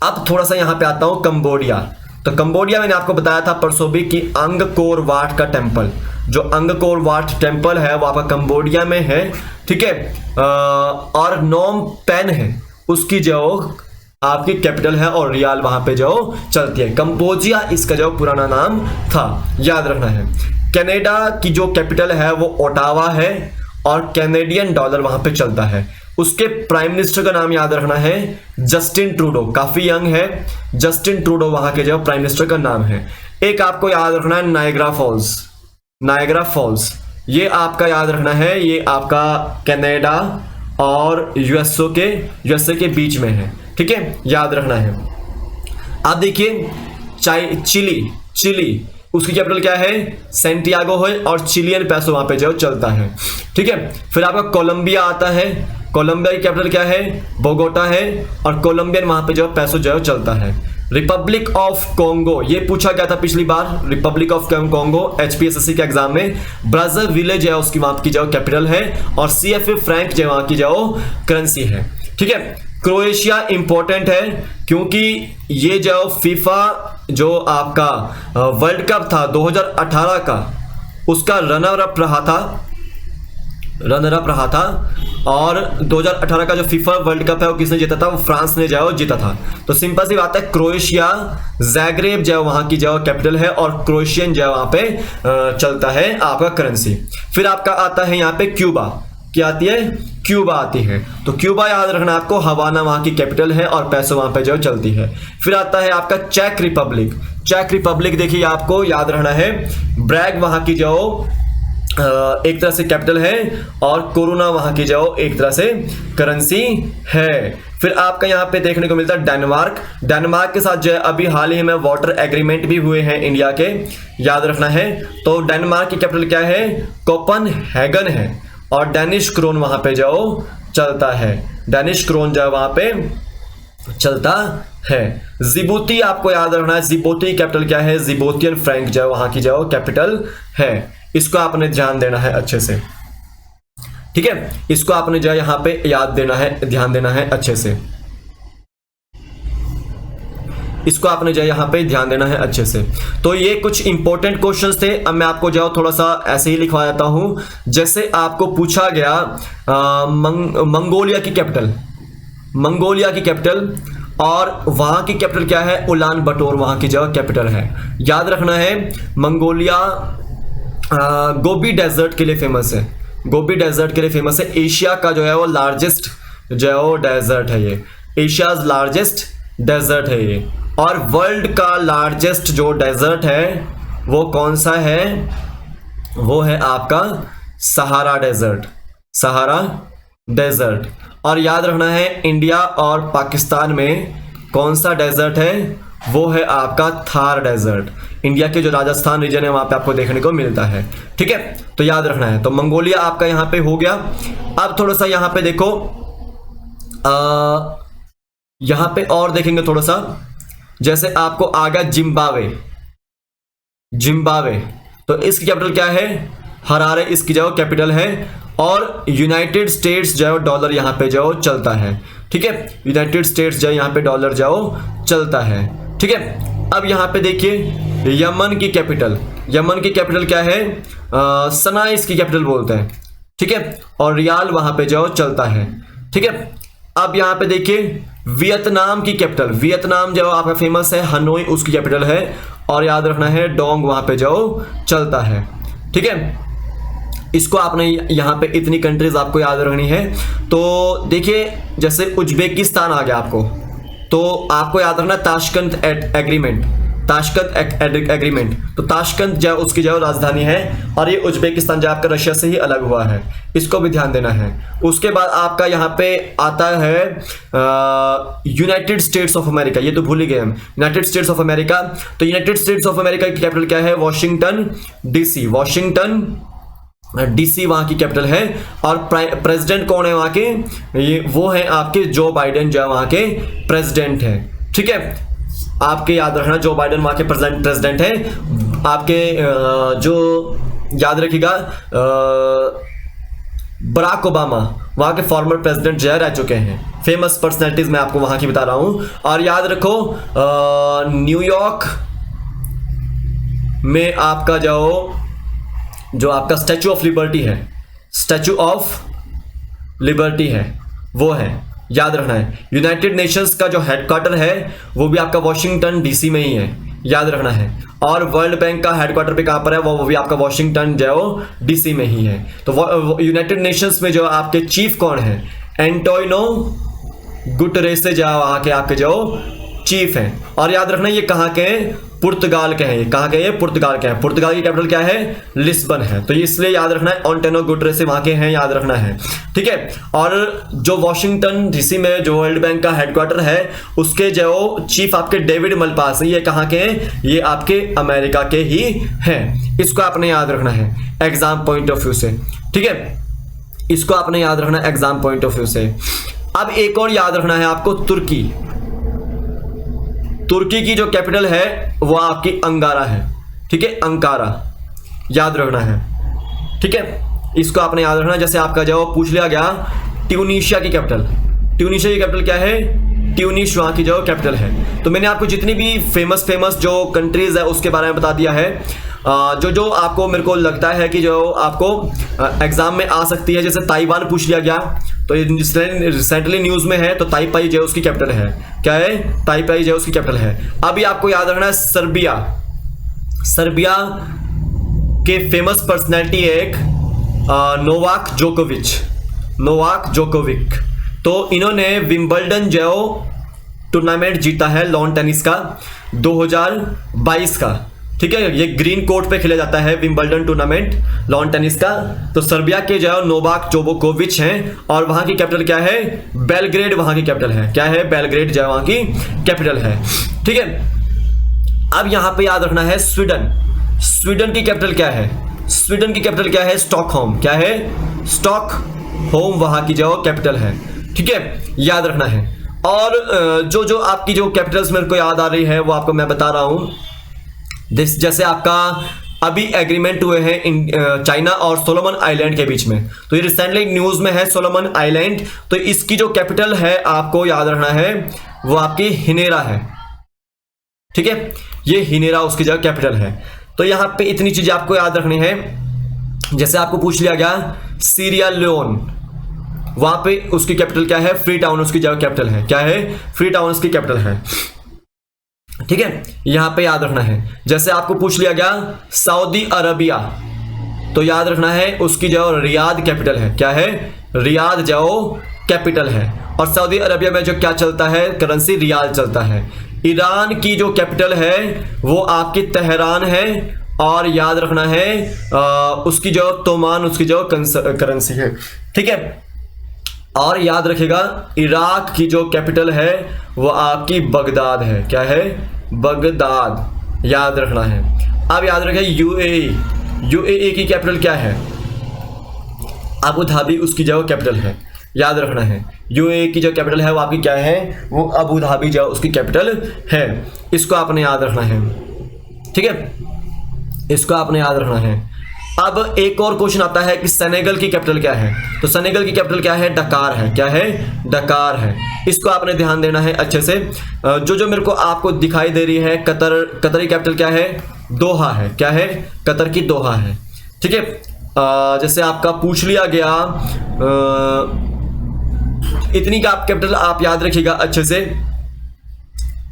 अब थोड़ा सा यहाँ पे आता हूं कंबोडिया। तो कंबोडिया मैंने आपको बताया था परसों भी कि अंगकोर वाट का टेम्पल, जो अंगकोर वाट टेम्पल है वो आपका कंबोडिया में है। ठीक है, और नोम पेन है उसकी जो आपकी कैपिटल है, और रियाल वहां पे जो चलती है। कंबोजिया इसका जो पुराना नाम था, याद रखना है। कनाडा की जो कैपिटल है वो ओटावा है, और कैनेडियन डॉलर वहां पे चलता है। उसके प्राइम मिनिस्टर का नाम याद रखना है जस्टिन ट्रूडो, काफी यंग है। जस्टिन ट्रूडो वहां के जो प्राइम मिनिस्टर का नाम है। एक आपको याद रखना है नायग्रा फॉल्स, नायग्रा फॉल्स ये आपका याद रखना है, ये आपका कनाडा और यूएसए के बीच में है। ठीक है, याद रखना है। आप देखिए चिली उसकी कैपिटल क्या है? सेंटियागो है, और चिलियन पैसो वहां पे जो चलता है। ठीक है, फिर आपका कोलंबिया आता है। कोलंबिया की कैपिटल क्या है? बोगोटा है, और कोलंबियन वहां पे जो पैसो जो चलता है। रिपब्लिक ऑफ कॉन्गो ये पूछा गया था पिछली बार, रिपब्लिक ऑफ कॉन्गो HPSSC के एग्जाम में। ब्राज़ाविले जो है उसकी वहां की जो कैपिटल है, और CFA फ्रैंक जो वहां की जो करेंसी है। ठीक है, क्रोएशिया इंपॉर्टेंट है क्योंकि ये जो फीफा जो आपका वर्ल्ड कप था 2018 का, उसका रनर अप रहा था रनर अप रहा था। और 2018 का जो फीफा वर्ल्ड कप है वो किसने जीता था? वो फ्रांस ने जो है जीता था। तो सिंपल सी बात है, क्रोएशिया, ज़ैग्रेब जो है वहां की जो कैपिटल है, और क्रोएशियन जो है वहां पे चलता है आपका करेंसी। फिर आपका आता है यहाँ पे क्यूबा। क्या आती है? क्यूबा आती है। तो क्यूबा याद रखना आपको, हवाना वहां की कैपिटल है और पैसों वहां पे जो चलती है। फिर आता है आपका चेक रिपब्लिक। चेक रिपब्लिक देखिए आपको याद रखना है, ब्रैग वहां की जो एक तरह से कैपिटल है, और कोरोना वहां की जो एक तरह से करेंसी है। फिर आपका यहाँ पे देखने को मिलता है डेनमार्क। डेनमार्क के साथ जो है अभी हाल ही में वाटर एग्रीमेंट भी हुए हैं इंडिया के, याद रखना है। तो डेनमार्क की कैपिटल क्या है? कोपनहेगन है, और डेनिश क्रोन वहां पे जो चलता है, डेनिश क्रोन जो वहां पे चलता है। जिबूती आपको याद रखना है, जिबूती कैपिटल क्या है? जिबूतियन फ्रैंक जो वहां की जो कैपिटल है। इसको आपने ध्यान देना है अच्छे से, ठीक है। इसको आपने जो यहां पे याद देना है, ध्यान देना है अच्छे से। इसको आपने जो यहां पे ध्यान देना है अच्छे से। तो ये कुछ इंपॉर्टेंट क्वेश्चंस थे। अब मैं आपको जो थोड़ा सा ऐसे ही लिखवा देता हूं, जैसे आपको पूछा गया मंगोलिया की कैपिटल, मंगोलिया की कैपिटल, और वहां की कैपिटल क्या है? उलान बटोर वहां की जो कैपिटल है। याद रखना है, मंगोलिया गोबी डेजर्ट के लिए फेमस है, गोबी डेजर्ट के लिए फेमस है। एशिया का जो है वो लार्जेस्ट जो है वो डेजर्ट है ये, एशियाज लार्जेस्ट डेजर्ट है ये। और वर्ल्ड का लार्जेस्ट जो डेजर्ट है वो कौन सा है? वो है आपका सहारा डेजर्ट, सहारा डेजर्ट। और याद रखना है, इंडिया और पाकिस्तान में कौन सा डेजर्ट है? वो है आपका थार डेजर्ट। इंडिया के जो राजस्थान रीजन है वहां पे आपको देखने को मिलता है, ठीक है। तो याद रखना है। तो मंगोलिया आपका यहां पे हो गया। अब थोड़ा सा यहां पे देखो, यहां पे और देखेंगे थोड़ा सा, जैसे आपको आ गया जिम्बाब्वे, जिम्बाब्वे। तो इसकी कैपिटल क्या है? हरारे इसकी जो कैपिटल है। और यूनाइटेड स्टेट्स जो डॉलर यहां पे जो चलता है, ठीक है। यूनाइटेड स्टेट्स जो यहां पे डॉलर जो चलता है, ठीक है। अब यहां पे देखिए यमन की कैपिटल, यमन की कैपिटल क्या है? सना इसकी कैपिटल बोलते हैं, ठीक है। और रियाल वहां पे जो चलता है, ठीक है। अब यहां पे देखिए वियतनाम की कैपिटल, वियतनाम जो आपका फेमस है, हनोई उसकी कैपिटल है। और याद रखना है डोंग वहां पे जो चलता है, ठीक है। इसको आपने यहां पे इतनी कंट्रीज आपको याद रखनी है। तो देखिए जैसे उज्बेकिस्तान आ गया आपको, तो आपको याद रखना ताशकंद एग्रीमेंट, ताशकंद एग्रीमेंट। तो ताशकंद जो उसकी जो राजधानी है, और ये उज्बेकिस्तान जो आपका रशिया से ही अलग हुआ है, इसको भी ध्यान देना है। उसके बाद आपका यहाँ पे आता है यूनाइटेड स्टेट्स ऑफ अमेरिका, ये तो भूल ही गए हम, यूनाइटेड स्टेट्स ऑफ अमेरिका। तो यूनाइटेड स्टेट्स ऑफ अमेरिका की कैपिटल क्या है? वॉशिंगटन डीसी, वॉशिंगटन डीसी वहां की कैपिटल है। और प्रेसिडेंट कौन है वहां के? ये वो है आपके जो बाइडेन जो है वहां के प्रेसिडेंट है, ठीक है। आपके याद रखना जो बाइडेन वहां के प्रेसिडेंट है। आपके जो याद रखिएगा बराक ओबामा वहां के फॉर्मर प्रेसिडेंट जो रह चुके हैं, फेमस पर्सनैलिटीज मैं आपको वहां की बता रहा हूं। और याद रखो न्यूयॉर्क में आपका जो आपका स्टैचू ऑफ लिबर्टी है, स्टैचू ऑफ लिबर्टी है, वो है, याद रखना है। यूनाइटेड नेशंस का जो हेडक्वार्टर है वो भी आपका वॉशिंगटन डीसी में ही है, याद रखना है। और वर्ल्ड बैंक का हेडक्वार्टर भी कहां पर है? वो भी आपका वॉशिंगटन जो डीसी में ही है। तो यूनाइटेड नेशंस में जो आपके चीफ कौन है? एंटोनियो गुटेरेस जो वहां के आपके जो चीफ हैं। और याद रखना ये कहां के हैं? पुर्तगाल के हैं। ये कहां के? ये पुर्तगाल के हैं। पुर्तगाल की कैपिटल क्या है? लिस्बन है। तो ये इसलिए याद रखना है एंटोनियो गुटेरेस वहां के हैं, याद रखना है, ठीक है। और जो वॉशिंगटन डीसी में जो वर्ल्ड बैंक का हेडक्वार्टर है उसके जो चीफ आपके डेविड मलपास, ये कहां के हैं? ये आपके अमेरिका के ही हैं। इसको आपने याद रखना है एग्जाम पॉइंट ऑफ व्यू से, ठीक है। इसको आपने याद रखना एग्जाम पॉइंट ऑफ व्यू से। अब एक और याद रखना है आपको, तुर्की। तुर्की की जो कैपिटल है वो आपकी अंकारा है, ठीक है, अंकारा, याद रखना है, ठीक है। इसको आपने याद रखना। जैसे आपका जवाब पूछ लिया गया ट्यूनीशिया की कैपिटल, ट्यूनीशिया की कैपिटल क्या है? ट्यूनिस वहाँ की जो कैपिटल है। तो मैंने आपको जितनी भी फेमस जो कंट्रीज है उसके बारे में बता दिया है। जो आपको मेरे को लगता है कि जो आपको एग्जाम में आ सकती है, जैसे ताइवान पूछ लिया गया, तो ये रिसेंटली न्यूज में है, तो ताइपाई जो उसकी कैपिटल है, क्या है, ताइपाई जो उसकी कैपिटल है। अभी आपको याद रखना है सर्बिया के फेमस पर्सनैलिटी एक नोवाक जोकोविक। तो इन्होंने विंबलडन जो टूर्नामेंट जीता है लॉन टेनिस का 2022 का, ठीक है। ये ग्रीन कोर्ट पे खेला जाता है विंबलडन टूर्नामेंट लॉन टेनिस का। तो सर्बिया के जो नोवाक जोकोविच हैं, और वहां की कैपिटल क्या है, बेलग्रेड वहां की कैपिटल है, क्या है, बेलग्रेड जो वहां की कैपिटल है, ठीक है। अब यहां पे याद रखना है स्वीडन की कैपिटल क्या है, स्वीडन की कैपिटल क्या है, स्टॉकहोम, क्या है, स्टॉकहोम वहां की जो कैपिटल है, ठीक है, याद रखना है। और जो आपकी जो कैपिटल्स मेरे को याद आ रही है वो आपको मैं बता रहा हूं। जैसे आपका अभी एग्रीमेंट हुए हैं चाइना और सोलोमन आइलैंड के बीच में, तो ये रिसेंटली न्यूज में है सोलोमन आइलैंड। तो इसकी जो कैपिटल है आपको याद रखना है वो आपकी हिनेरा है, ठीक है, ये हिनेरा उसकी जगह कैपिटल है। तो यहां पे इतनी चीजें आपको याद रखनी है। जैसे आपको पूछ लिया गया सीरिया लियोन, वहां पे उसकी कैपिटल क्या है, फ्री टाउन उसकी जगह कैपिटल है, क्या है, फ्री टाउन उसकी कैपिटल है, ठीक है, यहां पे याद रखना है। जैसे आपको पूछ लिया गया सऊदी अरबिया, तो याद रखना है उसकी जो रियाद कैपिटल है, क्या है, रियाद जो कैपिटल है। और सऊदी अरबिया में जो क्या चलता है, करेंसी रियाल चलता है। ईरान की जो कैपिटल है वो आपकी तेहरान है, और याद रखना है उसकी जो तोमान उसकी जो करेंसी है, ठीक है। और याद रखेगा इराक की जो कैपिटल है वो आपकी बगदाद है, क्या है, बगदाद, याद रखना है। अब याद रखें यूएई की कैपिटल क्या है, अबू धाबी उसकी जो कैपिटल है, याद रखना है। यूएई की जो कैपिटल है वो आपकी क्या है, वो अबू धाबी जो उसकी कैपिटल है, इसको आपने याद रखना है, ठीक है, इसको आपने याद रखना है। अब एक और क्वेश्चन आता है कि सेनेगल की कैपिटल क्या है, तो सेनेगल की कैपिटल क्या है, डकार है, क्या है, डकार है। इसको आपने ध्यान देना है अच्छे से। जो मेरे को आपको दिखाई दे रही है कतर की कैपिटल क्या है, दोहा है, क्या है, कतर की दोहा है, ठीक है। जैसे आपका पूछ लिया गया इतनी का आप कैपिटल आप याद रखिएगा अच्छे से,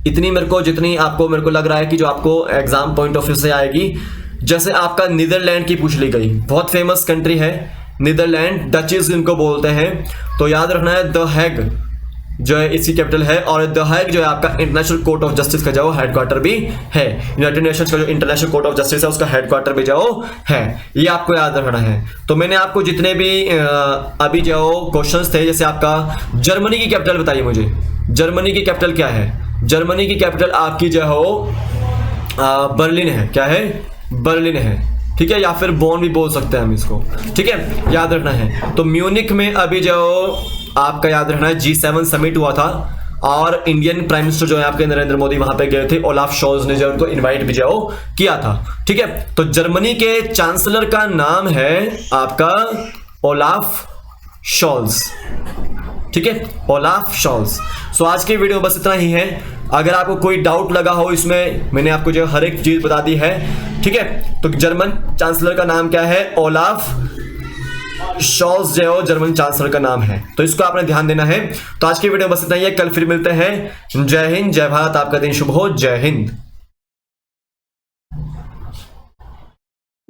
इतनी जितनी आपको मेरे को लग रहा है कि जो आपको एग्जाम पॉइंट ऑफ व्यू से आएगी। जैसे आपका नीदरलैंड की पूछ ली गई, बहुत फेमस कंट्री है नीदरलैंड, डचेस इनको बोलते हैं। तो याद रखना है द हैग जो है इसकी कैपिटल है, और द हैग जो है आपका इंटरनेशनल कोर्ट ऑफ जस्टिस का जो हेडक्वार्टर भी है, यूनाइटेड नेशंस का जो इंटरनेशनल कोर्ट ऑफ जस्टिस है उसका हेडक्वार्टर भी जो है, ये आपको याद रखना है। तो मैंने आपको जितने भी अभी जो क्वेश्चंस थे, जैसे आपका जर्मनी की कैपिटल बताइए मुझे, जर्मनी की कैपिटल क्या है, जर्मनी की कैपिटल आपकी जो हो बर्लिन है, क्या है, बर्लिन है, ठीक है, या फिर बोन भी बोल सकते हैं हम इसको, ठीक है, याद रखना है। तो म्यूनिक में अभी जो आपका याद रखना है G7 समिट हुआ था, और इंडियन प्राइम मिनिस्टर जो है आपके नरेंद्र मोदी वहां पे गए थे, ओलाफ शॉल्ज ने जो उनको इनवाइट भी जो किया था, ठीक है। तो जर्मनी के चांसलर का नाम है आपका ओलाफ शॉल्ज, ठीक है, ओलाफ शॉल्ज। सो आज की वीडियो बस इतना ही है। अगर आपको कोई डाउट लगा हो इसमें, मैंने आपको जो हर एक चीज बता दी है, ठीक है। तो जर्मन चांसलर का नाम क्या है, ओलाफ शॉल्ज जो जर्मन चांसलर का नाम है, तो इसको आपने ध्यान देना है। तो आज की वीडियो बस इतना ही है, कल फिर मिलते हैं। जय हिंद, जय भारत, आपका दिन शुभ हो, जय हिंद।